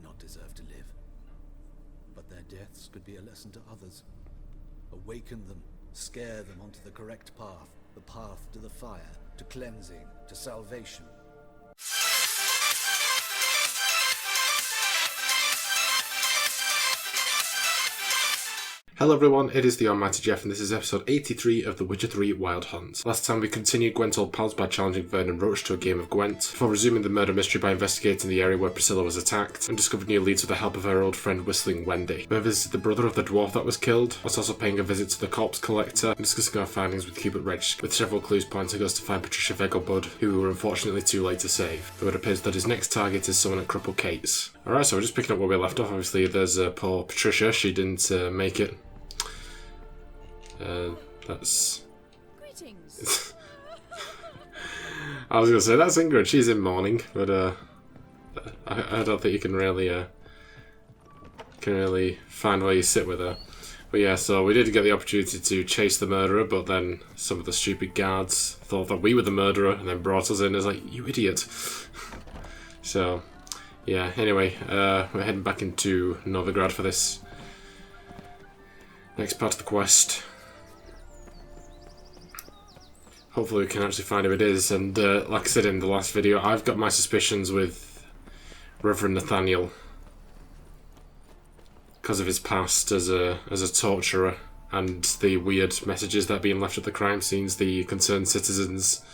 not deserve to live. But their deaths could be a lesson to others. Awaken them, scare them onto the correct path. The path to the fire, to cleansing, to salvation. Hello everyone, it is the Almighty Jeff and this is episode 83 of The Witcher 3 Wild Hunt. Last time we continued Gwent Old Pals by challenging Vernon Roach to a game of Gwent, before resuming the murder mystery by investigating the area where Priscilla was attacked, and discovered new leads with the help of her old friend Whistling Wendy. We visited the brother of the dwarf that was killed, whilst also paying a visit to the corpse collector, and discussing our findings with Hubert Regg, with several clues pointing us to find Patricia Vegelbud, who we were unfortunately too late to save, though it appears that his next target is someone at Crippled Kate's. Alright, so we're just picking up where we left off. Obviously there's poor Patricia, she didn't make it. That's... Greetings. I was going to say, that's Ingrid, she's in mourning, but I don't think you can really find where you sit with her. But yeah, so we did get the opportunity to chase the murderer, but then some of the stupid guards thought that we were the murderer and then brought us in as like, you idiot. So, yeah, anyway, we're heading back into Novigrad for this next part of the quest. Hopefully we can actually find who it is, and like I said in the last video, I've got my suspicions with Reverend Nathaniel because of his past as a torturer and the weird messages that are being left at the crime scenes, the concerned citizens.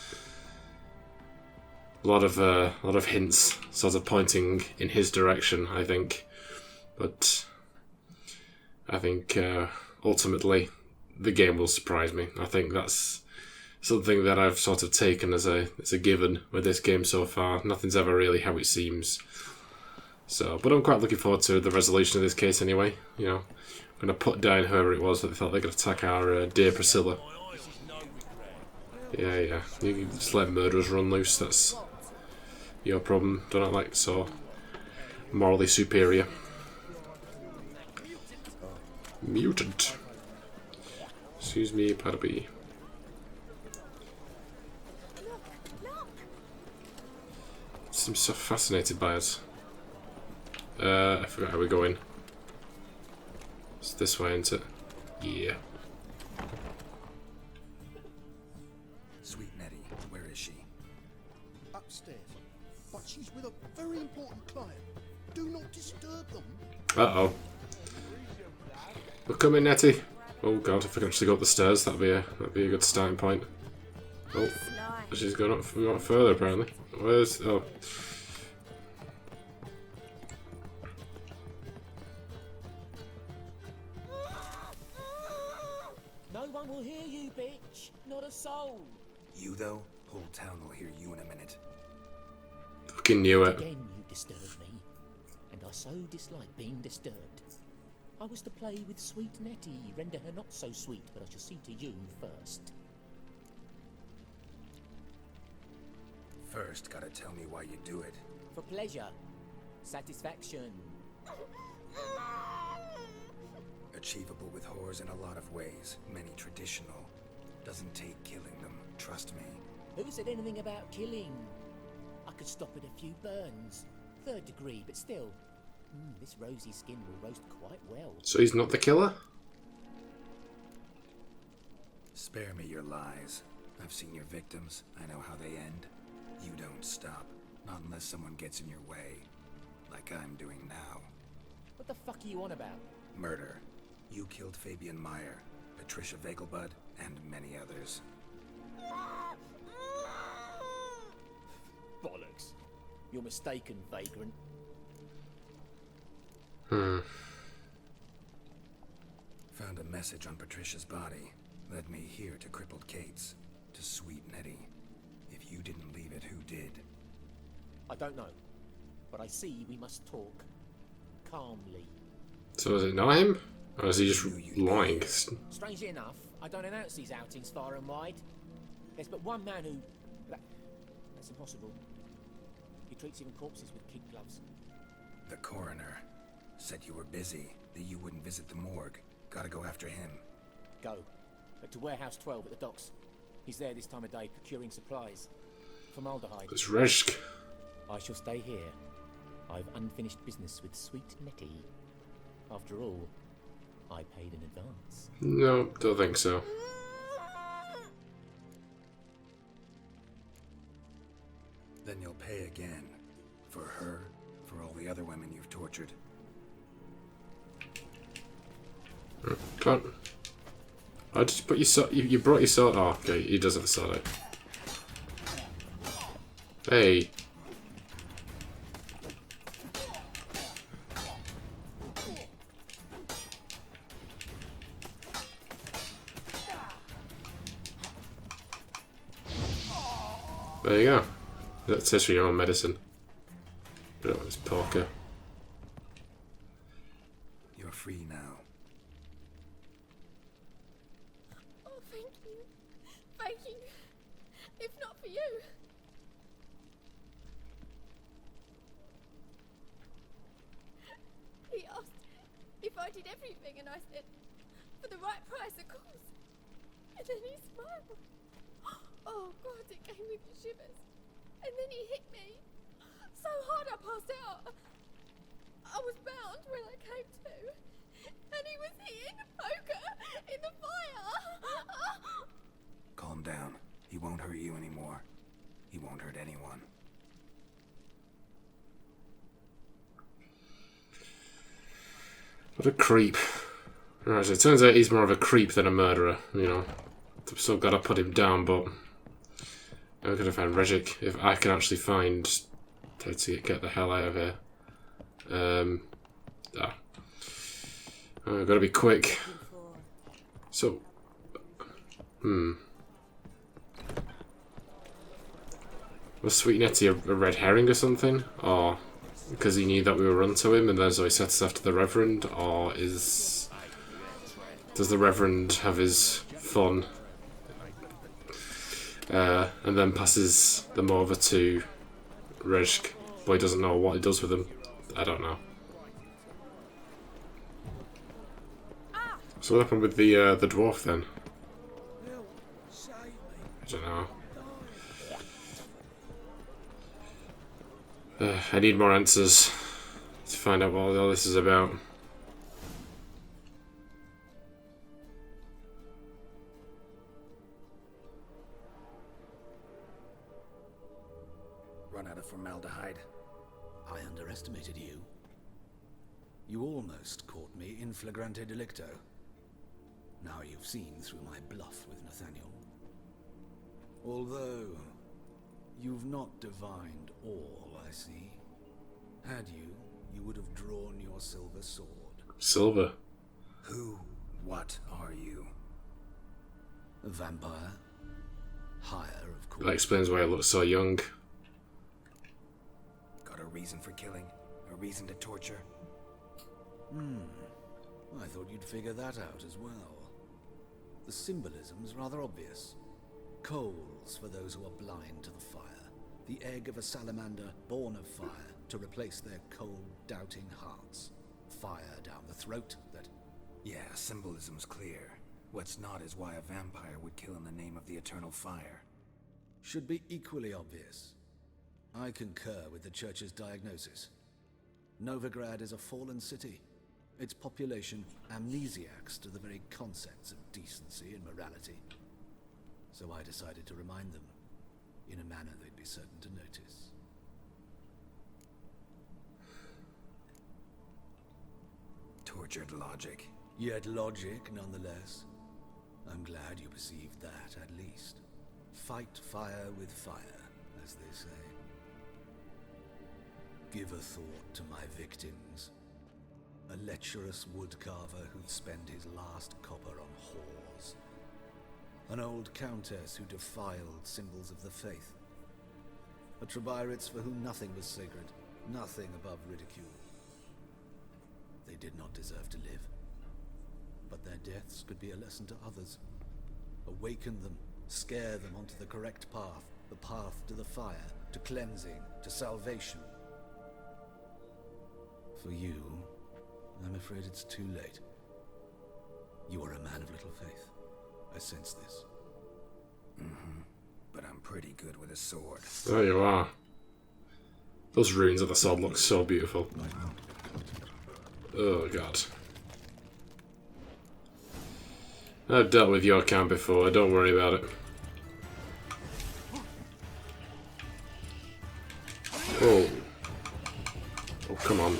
A lot of hints sort of pointing in his direction, I think. But I think ultimately the game will surprise me. I think that's something that I've sort of taken as a given with this game so far. Nothing's ever really how it seems. So, but I'm quite looking forward to the resolution of this case anyway. You know, I'm going to put down whoever it was that they thought they could attack our dear Priscilla. Yeah. You can just let murderers run loose. That's your problem. Don't act like so morally superior. Mutant. Excuse me, pardon me. Seems so fascinated by us. I forgot how we're going. It's this way, isn't it? Yeah. Sweet Nettie, where is she? Upstairs, but she's with a very important client. Do not disturb them. Uh-oh. We're coming, Nettie. Oh god, if I can actually go up the stairs, that'd be a good starting point. Oh, she's gone up further apparently. Where's... oh. No one will hear you, bitch. Not a soul. You though? Whole town will hear you in a minute. Fucking knew it. Again you disturb me, and I so dislike being disturbed. I was to play with sweet Nettie, render her not so sweet, but I shall see to you first. First, gotta tell me why you do it. For pleasure, satisfaction. Achievable with whores in a lot of ways. Many traditional. Doesn't take killing them, trust me. Who said anything about killing? I could stop at a few burns. 3rd degree, but still. This rosy skin will roast quite well. So he's not the killer? Spare me your lies. I've seen your victims. I know how they end. You don't stop. Not unless someone gets in your way. Like I'm doing now. What the fuck are you on about? Murder. You killed Fabian Meyer, Patricia Vegelbud, and many others. Bollocks. You're mistaken, vagrant. Found a message on Patricia's body. Led me here to Crippled Kate's. To sweet Nettie. If you didn't leave it, who did? I don't know, but I see we must talk calmly. So is it not him? Or is he just lying? Strangely enough, I don't announce these outings far and wide. There's but one man who... That's impossible. He treats even corpses with kid gloves. The coroner. Said you were busy, that you wouldn't visit the morgue. Gotta go after him. Go. To Warehouse 12 at the docks. He's there this time of day, procuring supplies. Formaldehyde. It's Rezk. I shall stay here. I've unfinished business with sweet Nettie. After all, I paid in advance. No, don't think so. Then you'll pay again. For her, for all the other women you've tortured. Come on. I just put your sword. You brought your sword. Oh, okay. He does have a sword out. Hey. There you go. That's just for your own medicine. You know, it's poker. You're free now. Oh, thank you. Thank you. If not for you. He asked if I did everything, and I said, for the right price, of course. And then he smiled. Oh, God, it gave me the shivers. And then he hit me. So hard I passed out. I was bound when I came to. And he was hitting the poker in the fire. Calm down. He won't hurt you anymore. He won't hurt anyone. What a creep. Right, so it turns out he's more of a creep than a murderer, you know. Still gotta put him down, but I'm gonna find Regic if I can actually find how to get the hell out of here. I've gotta be quick. So, was Sweet Nettie a red herring or something? Or because he knew that we were onto him and then so he set us after the Reverend? Or does the Reverend have his fun and then passes them over to Regic, but he doesn't know what he does with them? I don't know. So what happened with the dwarf then? I don't know. I need more answers to find out what all this is about. Run out of formaldehyde. I underestimated you. You almost caught me in flagrante delicto. Now you've seen through my bluff with Nathaniel. Although, you've not divined all, I see. Had you, you would have drawn your silver sword. Silver. Who? What are you? A vampire. Higher, of course. That explains why I look so young. Got a reason for killing? A reason to torture? I thought you'd figure that out as well. The symbolism's rather obvious. Coals for those who are blind to the fire. The egg of a salamander born of fire to replace their cold, doubting hearts. Fire down the throat that... Yeah, symbolism's clear. What's not is why a vampire would kill in the name of the eternal fire. should be equally obvious. I concur with the Church's diagnosis. Novigrad is a fallen city. Its population amnesiacs to the very concepts of decency and morality. So I decided to remind them, in a manner they'd be certain to notice. Tortured logic. Yet logic, nonetheless. I'm glad you perceived that, at least. Fight fire with fire, as they say. Give a thought to my victims. A lecherous woodcarver who'd spend his last copper on whores. An old countess who defiled symbols of the faith. A Trebyritz for whom nothing was sacred, nothing above ridicule. They did not deserve to live. But their deaths could be a lesson to others. Awaken them, scare them onto the correct path, the path to the fire, to cleansing, to salvation. For you, I'm afraid it's too late. You are a man of little faith. I sense this. But I'm pretty good with a sword. There you are. Those runes of the sword look so beautiful. Oh god. I've dealt with your kind before, don't worry about it. Oh. Oh, come on.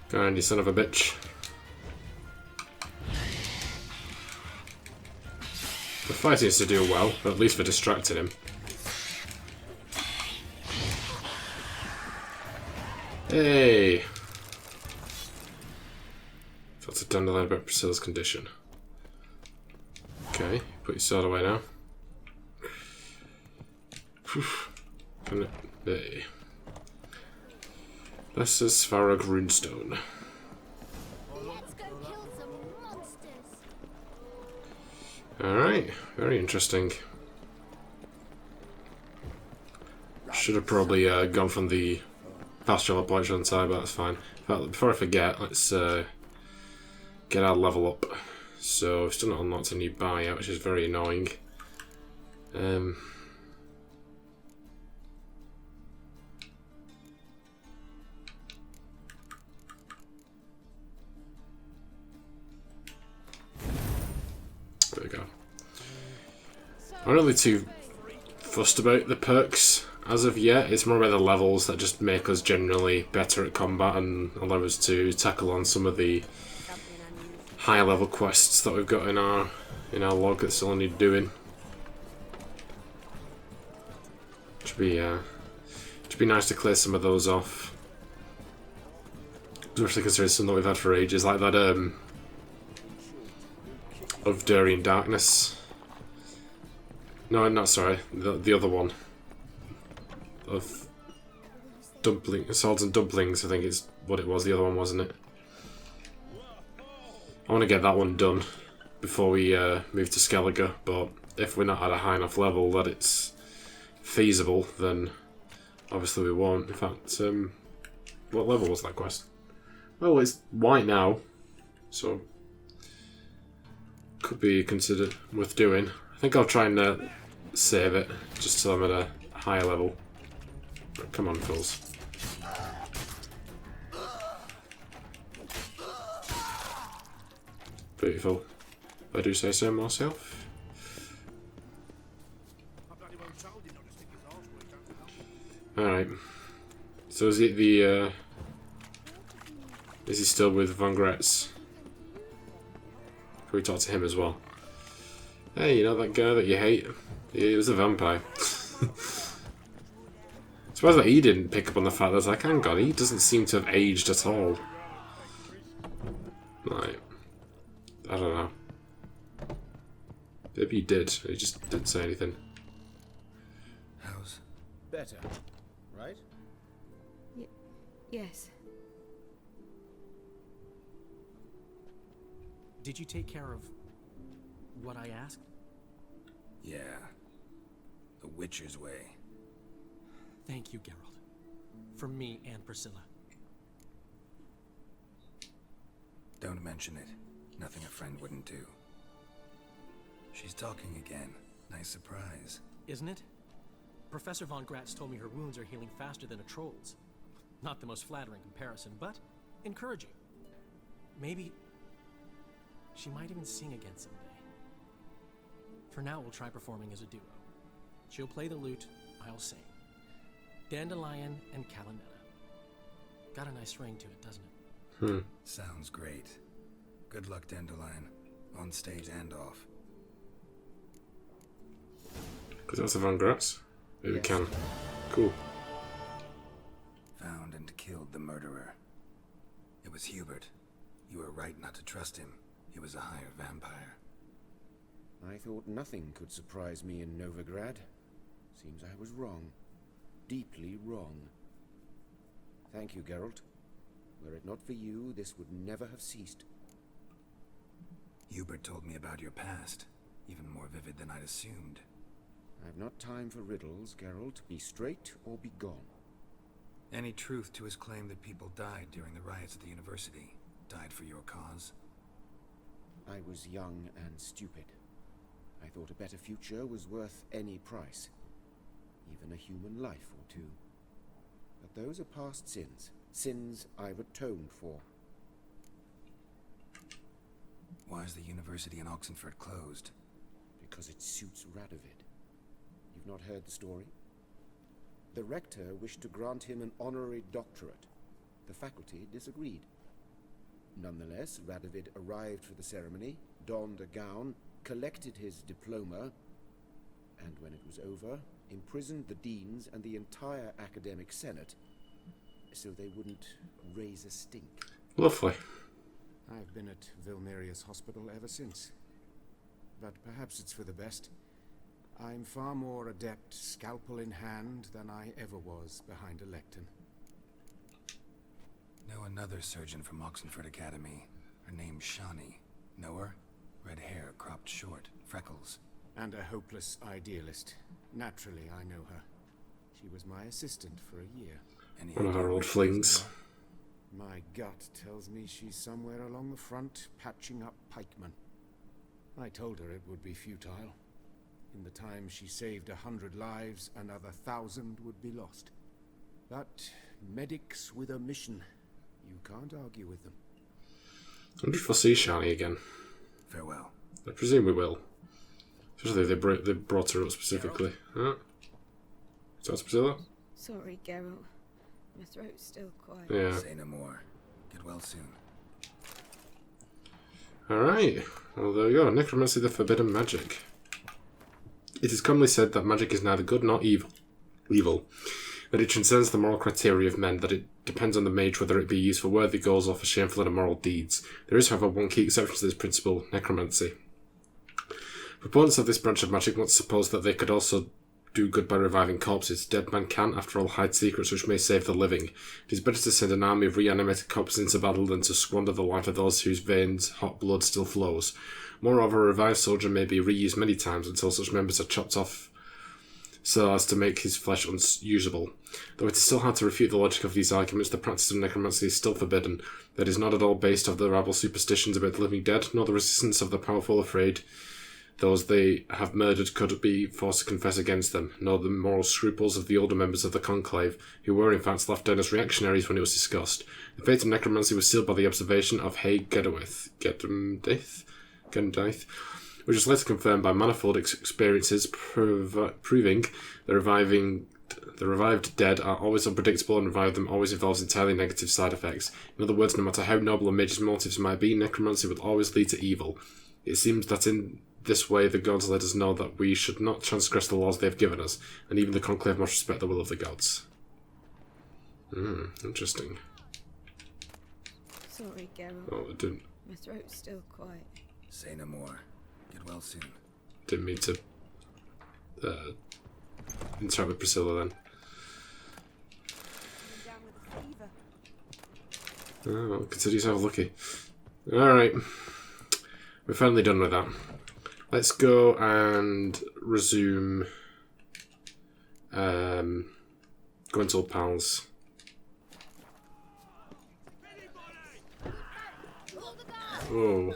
Go on, you son of a bitch. The fight seems to do well, at least for distracting him. Hey! That's a dandelion about Priscilla's condition. Okay, put your sword away now. Can it be? This is Svarog Runestone. Let's go kill some monsters. Alright, very interesting. Should have probably gone from the fast travel approach on the side, but that's fine. Before I forget, let's get our level up. So, we've still not unlocked a new bar yet, which is very annoying. There we go. I'm not really too fussed about the perks as of yet. It's more about the levels that just make us generally better at combat and allow us to tackle on some of the higher level quests that we've got in our log that still need doing. Should be nice to clear some of those off. Especially considering some that we've had for ages, like that of Durian Darkness. No, not sorry, the other one. Of Swords and Dumplings, I think is what it was, the other one, wasn't it? I want to get that one done before we move to Skellige, but if we're not at a high enough level that it's feasible, then obviously we won't. In fact, what level was that quest? Well, it's white now, so could be considered worth doing. I think I'll try and save it, just so I'm at a higher level. But come on, fools. Beautiful. If I do say so myself. Alright. So is it the is he still with Von Gretz? Can we talk to him as well? Hey, you know that guy that you hate? He was a vampire. Surprised that he didn't pick up on the fact that, like, hang on, he doesn't seem to have aged at all. Like, I don't know. Maybe he did. He just didn't say anything. How's... Better, right? Yes. Did you take care of what I asked? Yeah. The Witcher's way. Thank you, Geralt. From me and Priscilla. Don't mention it. Nothing a friend wouldn't do. She's talking again. Nice surprise. Isn't it? Professor Von Gratz told me her wounds are healing faster than a troll's. Not the most flattering comparison, but encouraging. Maybe she might even sing again someday. For now, we'll try performing as a duo. She'll play the lute, I'll sing. Dandelion and Calinetta. Got a nice ring to it, doesn't it? Sounds great. Good luck, Dandelion. On stage and off. Because that's the Von Gratz. Maybe we can. Cool. Found and killed the murderer. It was Hubert. You were right not to trust him. He was a higher vampire. I thought nothing could surprise me in Novigrad. Seems I was wrong. Deeply wrong. Thank you, Geralt. Were it not for you, this would never have ceased. Hubert told me about your past, even more vivid than I'd assumed. I've not time for riddles, Geralt. Be straight or be gone. Any truth to his claim that people died during the riots at the university? Died for your cause? I was young and stupid. I thought a better future was worth any price. Even a human life or two. But those are past sins. Sins I've atoned for. Why is the university in Oxenford closed? Because it suits Radovid. You've not heard the story? The rector wished to grant him an honorary doctorate. The faculty disagreed. Nonetheless, Radovid arrived for the ceremony, donned a gown, collected his diploma, and when it was over, imprisoned the deans and the entire academic senate so they wouldn't raise a stink. Lovely. I've been at Vilmerius Hospital ever since. But perhaps it's for the best. I'm far more adept scalpel in hand than I ever was behind a lectern. Know another surgeon from Oxenford Academy. Her name's Shawnee. Know her? Red hair, cropped short, freckles. And a hopeless idealist. Naturally, I know her. She was my assistant for a year. Any One of idea our where old she is flings. now? My gut tells me she's somewhere along the front, patching up pikemen. I told her it would be futile. In the time she saved 100 lives, another 1,000 would be lost. But medics with a mission, you can't argue with them. I wonder if we'll see Shani again. Farewell. I presume we will. Especially if they brought her up specifically. Huh? Is that Priscilla? Sorry, Geralt. My throat's still quiet. Yeah. Say no more. Get well soon. Alright. Well, there we go. Necromancy, the forbidden magic. It is commonly said that magic is neither good nor evil. That it transcends the moral criteria of men, that it depends on the mage whether it be used for worthy goals or for shameful and immoral deeds. There is, however, one key exception to this principle, necromancy. Proponents of this branch of magic want to suppose that they could also do good by reviving corpses. Dead men can, after all, hide secrets which may save the living. It is better to send an army of reanimated corpses into battle than to squander the life of those whose veins hot blood still flows. Moreover, a revived soldier may be reused many times until such members are chopped off so as to make his flesh unusable. Though it is still hard to refute the logic of these arguments, the practice of necromancy is still forbidden. That is not at all based off the rabble superstitions about the living dead, nor the resistance of the powerful afraid those they have murdered could be forced to confess against them, nor the moral scruples of the older members of the conclave, who were in fact left down as reactionaries when it was discussed. The fate of necromancy was sealed by the observation of Gedemdaith, which was later confirmed by manifold experiences proving the revived dead are always unpredictable and revive them always involves entirely negative side effects. In other words, no matter how noble a mage's motives might be, necromancy will always lead to evil. It seems that in this way the gods let us know that we should not transgress the laws they have given us, and even the conclave must respect the will of the gods. Interesting. Sorry, Geralt. Oh, I didn't My throat's still quiet. Say no more. Get well soon. mean to interact with Priscilla then. Oh, well, consider yourself lucky. Alright. We're finally done with that. Let's go and resume Gwent Old Pals. Oh.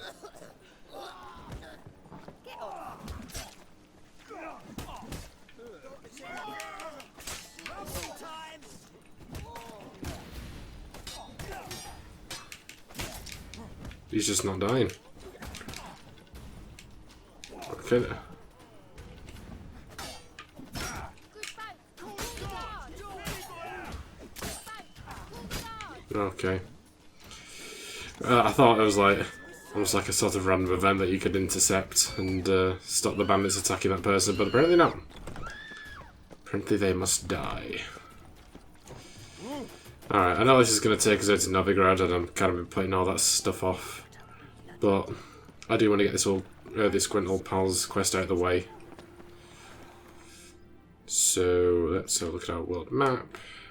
He's just not dying. Okay. Okay. I thought it was like almost like a sort of random event that you could intercept and stop the bandits attacking that person, but apparently not. Apparently they must die. Alright, I know this is going to take us out to Novigrad and I'm kind of putting all that stuff off, but I do want to get this Gwent Old Pals quest out of the way. So let's have a look at our world map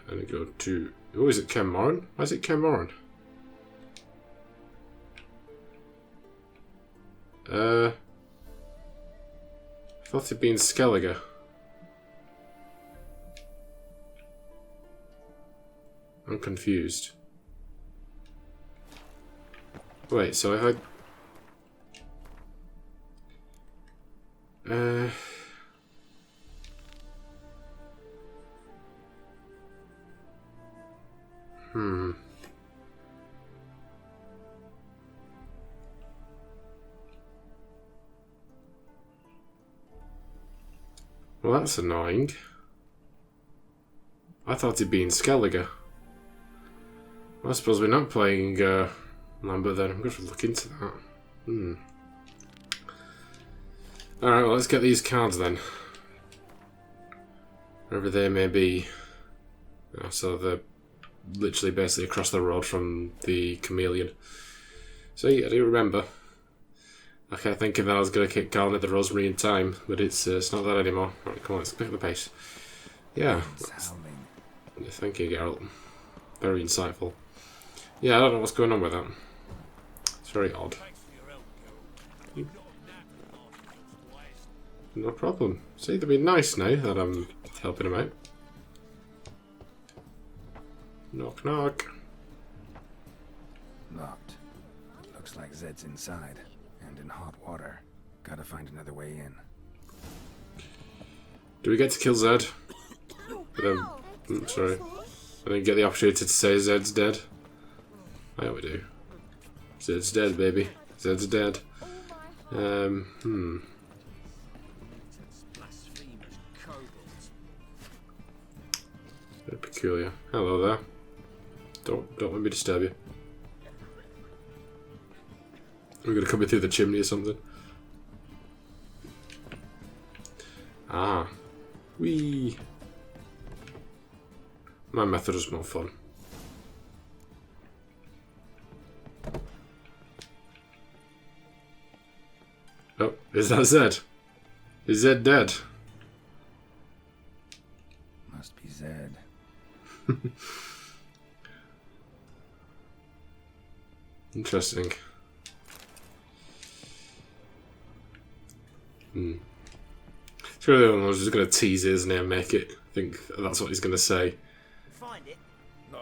and go to Oh, is it Ken Moran? Why is it Ken Moran? I thought it'd been Skellige. I'm confused. Wait, so if I... Well, that's annoying. I thought it'd been Skellige. Well, I suppose we're not playing Lambert then. I'm going to look into that. Alright, well, let's get these cards then. Wherever they may be. So they're literally basically across the road from the chameleon. See, I do remember. I kept thinking that I was going to keep calling it the Rosemary in time, but it's not that anymore. Right, come on, let's pick up the pace. Yeah. Thank you, Geralt. Very insightful. Yeah, I don't know what's going on with that. It's very odd. No problem. See, they'll be nice now that I'm helping him out. Knock, knock. Locked. Looks like Zed's inside. And in hot water. Gotta find another way in. Do we get to kill Zed? Sorry. I didn't get the opportunity to say Zed's dead. Yeah, we do. Zed's dead, baby. Zed's dead. Very peculiar. Hello there. Don't let me disturb you. We're gonna come in through the chimney or something. Ah. Whee! My method is more fun. Oh, is that Zed? Is Zed dead? Must be Zed. Interesting. Surely I was just going to tease his name, make it. I think that's what he's going to say. Find it? No.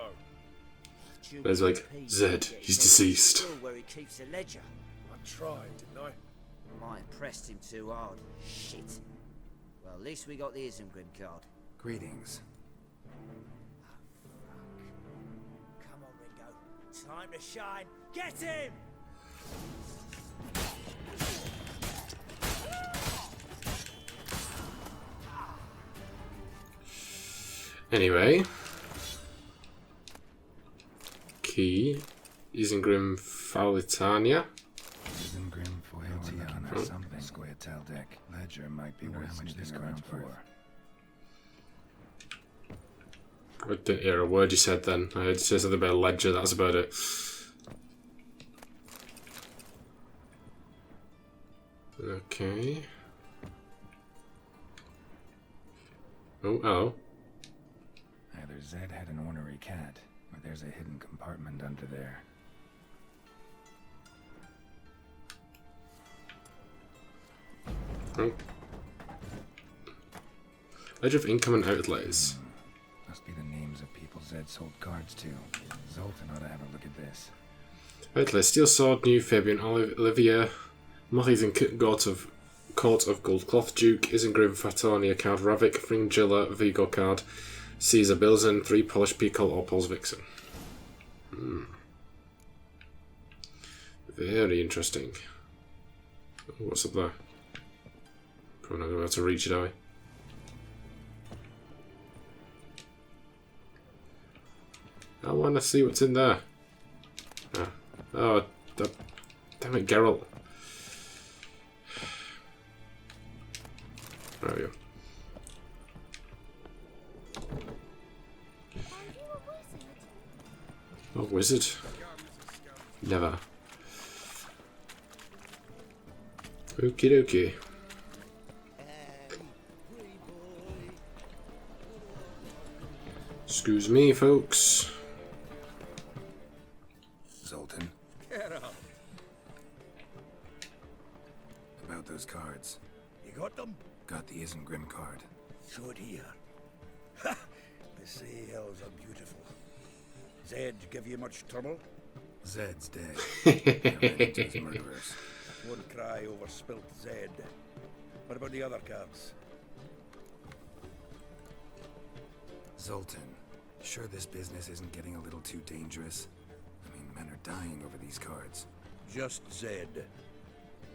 There's like, Zed, he's deceased. Where he keeps the ledger. I tried, didn't I? Might have pressed him too hard. Shit. Well, at least we got the Isengrim card. Greetings. Come on, Ringo. Time to shine. Get him! Anyway. Key. Isengrim Faulitania. Isengrim Foyaltian or something. Squaretel deck. Ledger might be worth how much this card's for. I didn't hear a word you said then. I heard you say something about a ledger, that's about it. Okay. Oh, hello. Either Zed had an ornery cat, or there's a hidden compartment under there. Oh. Ledger of income and outlays. Must be the names of people Zed sold cards to. Zoltan ought to have a look at this. Outlays. Steel Sword, New Fabian, Olivia, Mothys and Court of Goldcloth, Duke, Isengrim, Fatonia card, Ravik, Fringilla, Vigo card, Caesar Bilzen, 3 Polish Pickle or Paul's Vixen. Very interesting. What's up there? Probably not going to be able to reach it, are we? I want to see what's in there. Oh, damn it, Geralt. There we go. Oh, wizard? Never. Okie dokie. Excuse me, folks. Zoltan. Get out. About those cards. You got them? Got the Isengrim card. Show it here. Ha! The sails are beautiful. Zed give you much trouble? Zed's dead. I ran into his murderers. Won't cry over spilt Zed. What about the other cards? Zoltan, sure this business isn't getting a little too dangerous? I mean, men are dying over these cards. Just Zed.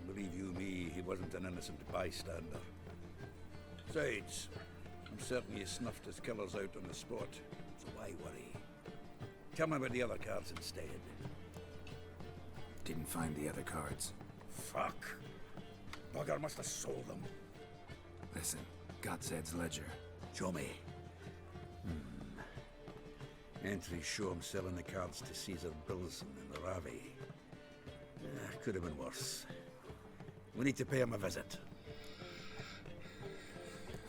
Believe you me, he wasn't an innocent bystander. Besides, I'm certain he snuffed his killers out on the spot, so why worry? Tell me about the other cards instead. Didn't find the other cards. Fuck! Bugger must have sold them. Listen, got Zed's ledger. Show me. Entries show him selling the cards to Caesar Bilson and Ravi. Could have been worse. We need to pay him a visit.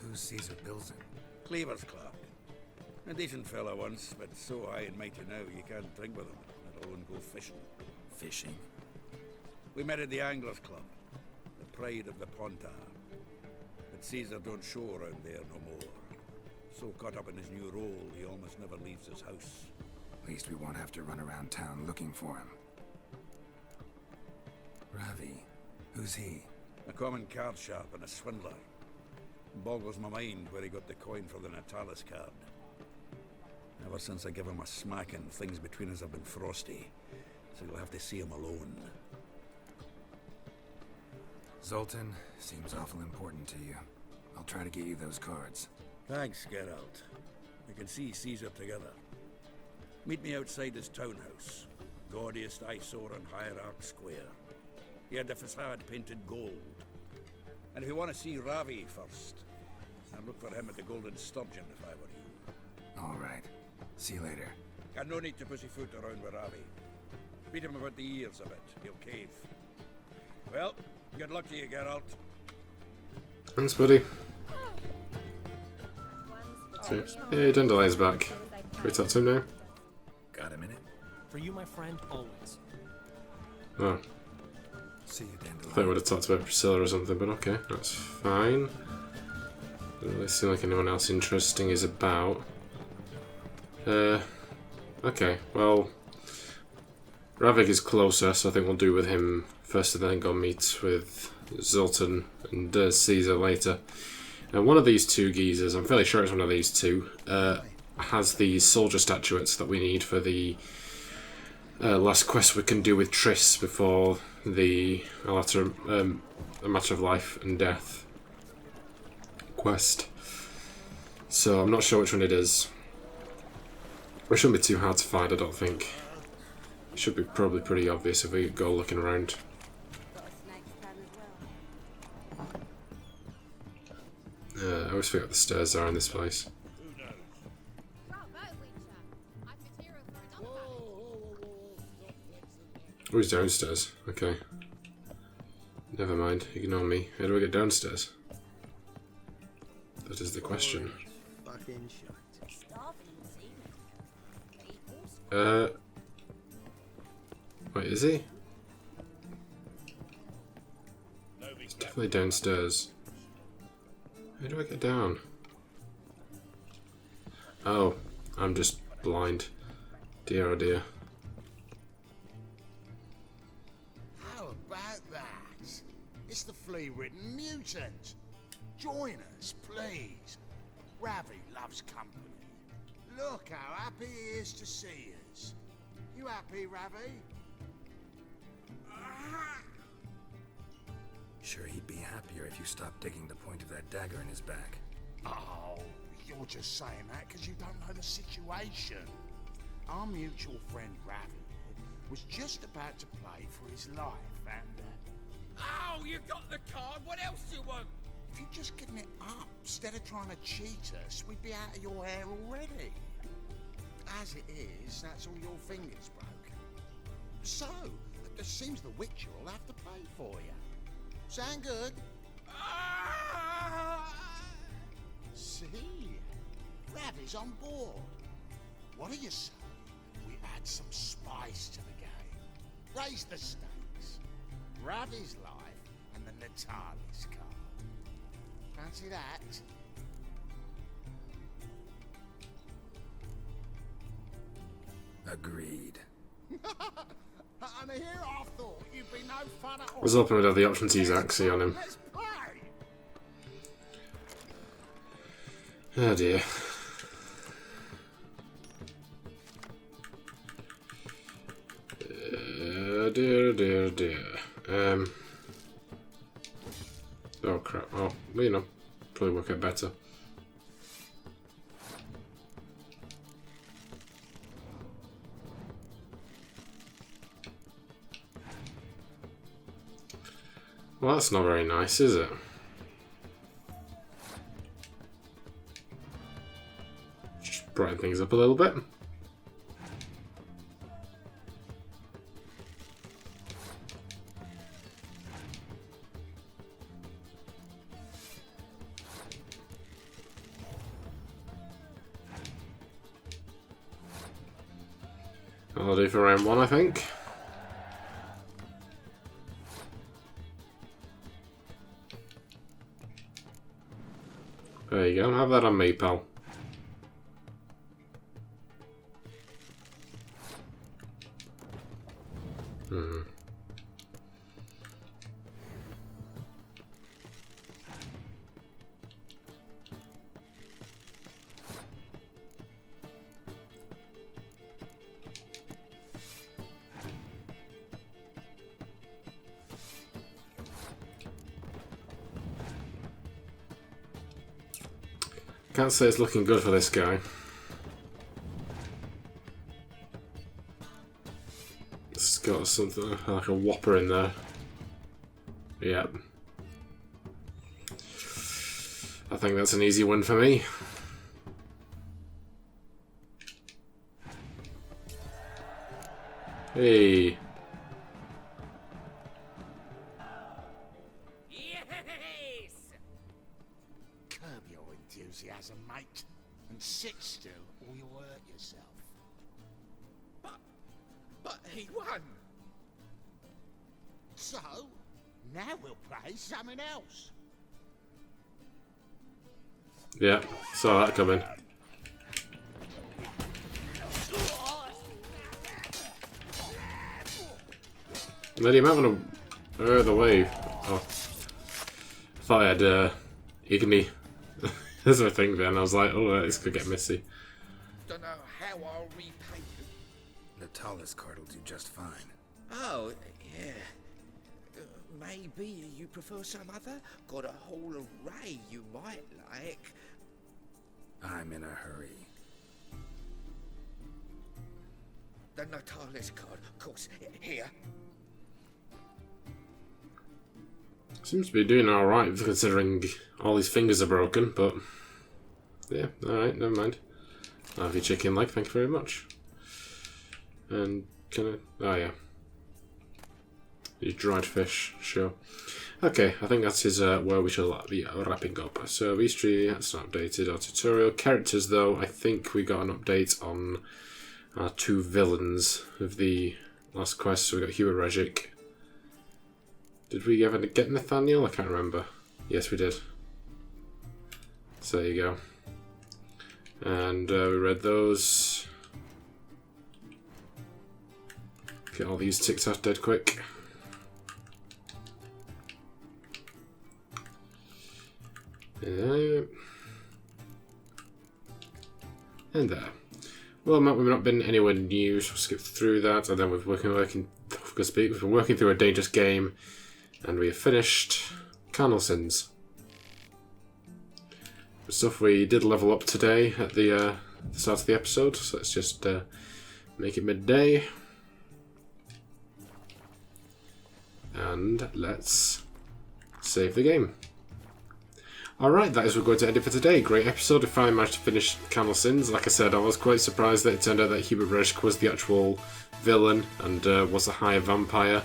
Who's Caesar Bilson? Cleaver's clerk. A decent fella once, but so high and mighty now you can't drink with him, let alone go fishing. Fishing? We met at the Anglers Club, the pride of the Pontar. But Caesar don't show around there no more. So caught up in his new role, he almost never leaves his house. At least we won't have to run around town looking for him. Ravi, who's he? A common card sharp and a swindler. Boggles my mind where he got the coin for the Natalis card. Ever since I gave him a smacking, things between us have been frosty. So you'll have to see him alone. Zoltan, seems awful important to you. I'll try to get you those cards. Thanks, Geralt. We can see Caesar together. Meet me outside his townhouse. Gaudiest eyesore on Hierarch Square. He had the facade painted gold. And if you want to see Ravi first, I'd look for him at the Golden Sturgeon if I were you. All right. See you later. Got no need to pussyfoot around with Ravi. Beat him about the ears a bit. He'll cave. Well, good luck to you, Geralt. Thanks, buddy. So, hey, Dandelion's back. Can we talk to him now? Got a minute? For you, my friend, always. Oh, See you, I Dandelion. thought I would have talked about Priscilla or something, but okay, that's fine. Doesn't really seem like anyone else interesting is about. Okay, well, Ravik is closer, so I think we'll do with him first and then go meet with Zoltan and Caesar later. Now, one of these two geezers, I'm fairly sure it's one of these two, has the soldier statuettes that we need for the last quest we can do with Triss before the a matter of life and death quest. So I'm not sure which one it is. It shouldn't be too hard to find, I don't think. It should be probably pretty obvious if we go looking around. I always forget what the stairs are in this place. Oh, he's downstairs. Okay. Never mind. Ignore me. How do I get downstairs? That is the question. Wait, is he? He's definitely downstairs. How do I get down? Oh, I'm just blind. Dear oh dear. How about that? It's the flea-ridden mutant. Join us, please. Ravi loves company. Look how happy he is to see us. You happy, Ravi? Sure, he'd be happier if you stopped digging the point of that dagger in his back. Oh, you're just saying that because you don't know the situation. Our mutual friend Ravi was just about to play for his life, and Oh, you got the card. What else do you want? if you'd just given it up instead of trying to cheat us, we'd be out of your hair already. As it is, that's all your fingers broken. So, it seems the Witcher will have to pay for you. Sound good? See? Ravi's on board. What do you say we add some spice to the game? Raise the stakes. Ravi's life and the Natalis card. Fancy that? Agreed. And here I thought you'd be no fun at all. Zoltan would have the option to use Axie on him. Let's play. Oh dear. Dear. Oh crap. Oh, well, you know, probably work out better. Well, that's not very nice, is it? Just brighten things up a little bit. That'll do for round 1, I think. There you go, have that on me, pal. Can't say it's looking good for this guy. It's got something like a whopper in there. Yep. I think that's an easy win for me. Hey. Curb your enthusiasm, mate, and sit still or you'll hurt yourself. But he won! So, now we'll play something else. Yeah, saw that coming. Let him have the wave. Oh. I thought I had Igni as a thing then. I was like, oh, this could get messy. Don't know how I'll repay you. The Natalis card will do just fine. Oh, yeah. Maybe you prefer some other? Got a whole array you might like. I'm in a hurry. The Natalis card, of course. Here. Seems to be doing alright considering all his fingers are broken, but yeah, alright, never mind. I'll have your chicken leg, thank you very much. And can I? Oh yeah. Your dried fish, sure. Okay, I think that's his where we shall be wrapping up. So history, that's not updated. Our tutorial characters, though, I think we got an update on our 2 villains of the last quest. So we got Hubert Regic. Did we ever get Nathaniel? I can't remember. Yes, we did. So there you go. And we read those. Get all these ticked off dead quick. And there. Well, we've not been anywhere new, so we'll skip through that. And then we've we've been working through a dangerous game, and we have finished Carnal Sins. The stuff we did level up today at the start of the episode, so let's just make it midday. And let's save the game. Alright, that is what we're going to end it for today. Great episode. We finally managed to finish Carnal Sins. Like I said, I was quite surprised that it turned out that Hubert Regic was the actual villain and was a higher vampire.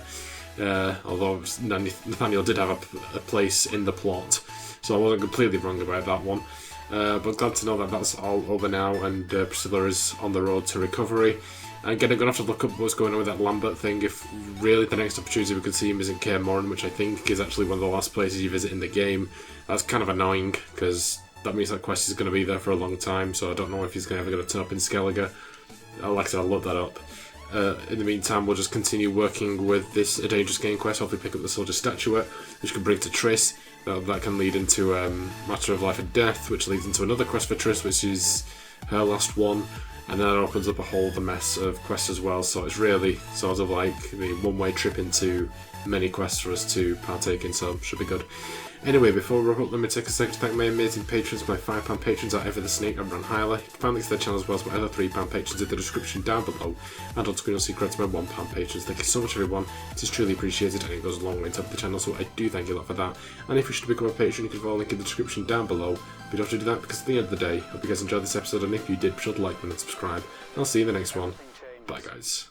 Although Nathaniel did have a place in the plot, so I wasn't completely wrong about that one. But glad to know that that's all over now and Priscilla is on the road to recovery. And again, I'm going to have to look up what's going on with that Lambert thing, if really the next opportunity we could see him is in Kaer Morhen, which I think is actually one of the last places you visit in the game. That's kind of annoying, because that means that quest is going to be there for a long time, so I don't know if he's ever going to turn up in Skellige. Like I said, I'll look that up. In the meantime, we'll just continue working with this A Dangerous Game quest, hopefully pick up the Soldier Statuette, which can bring to Triss. That can lead into Matter of Life and Death, which leads into another quest for Triss, which is her last one. And then it opens up a whole other mess of quests as well, so it's really sort of like the one-way trip into many quests for us to partake in, so should be good. Anyway, before we wrap up, let me take a second to thank my amazing patrons. My £5 patrons are Ever the Snake and Ron Hyler. You can find links to their channel as well as my other £3 patrons in the description down below. And on screen you'll see credits to my £1 patrons. Thank you so much everyone, it is truly appreciated and it goes a long way to help the channel, so I do thank you a lot for that. And if you should become a patron, you can follow a link in the description down below. But you don't have to do that because at the end of the day, I hope you guys enjoyed this episode, and if you did, be sure to like, comment and subscribe. And I'll see you in the next one. Bye guys.